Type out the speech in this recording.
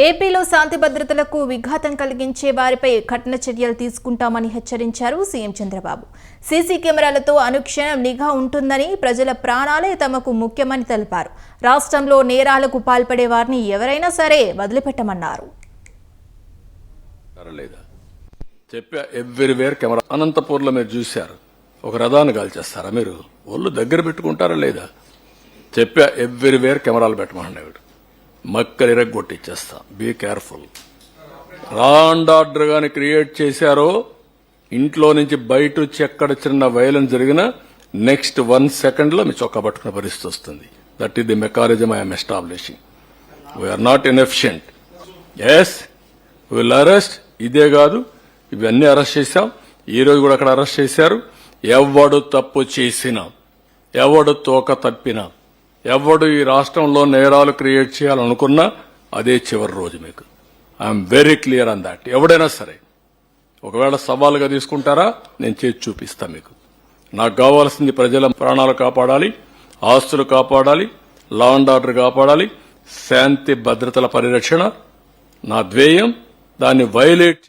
ఏపీలో శాంతి భద్రతలకు విఘాతం కలిగించే వారిపై కఠిన చర్యలు తీసుకుంటామని హెచ్చరించారు సీఎం చంద్రబాబు. సీసీ కెమెరాలతో అనుక్షణం నిఘా ఉంటుందని, ప్రజల ప్రాణాలే తమకు ముఖ్యమని తెలిపారు. రాష్ట్రంలో నేరాలకు పాల్పడే వారిని ఎవరైనా సరే వదిలిపెట్టమన్నారు. అనంతపూర్లో మీరు చూశారు, ఒక రథాన్ని కాల్చేస్తారా? మీరు ఒళ్ళు దగ్గర పెట్టుకుంటారా లేదా? చెప్పా, ఎవ్రీవేర్ కెమెరాలు పెట్టమన్నాడు. మక్కలు ఇరగొట్టిచ్చేస్తా. Be careful. Law and order గాని క్రియేట్ చేశారో, ఇంట్లో నుంచి బయట వచ్చి ఎక్కడ చిన్న వైలెన్స్ జరిగినా నెక్స్ట్ 1 సెకండ్ లో మీ చొక్కా పట్టుకునే పరిస్థితి వస్తుంది. That is the mechanism I'm establishing. We're not inefficient. Yes, will arrest. ఇదే కాదు, ఇవన్నీ అరెస్ట్ చేశాం. ఈ రోజు కూడా అక్కడ అరెస్ట్ చేశారు. ఎవడు తప్పు చేసినా, ఎవడు తోక తప్పినా, ఎవడు ఈ రాష్ట్రంలో నేరాలు క్రియేట్ చేయాలనుకున్నా అదే చివరి రోజు. మీకు I'm very clear on that. ఎవడైనా సరే ఒకవేళ సవాలుగా తీసుకుంటారా, నేను చేసి చూపిస్తా మీకు. నాకు కావాల్సింది ప్రజల ప్రాణాలు కాపాడాలి, ఆస్తులు కాపాడాలి, లా అండ్ ఆర్డర్ కాపాడాలి, శాంతి భద్రతల పరిరక్షణ నా ధ్యేయం. దాన్ని వైలేట్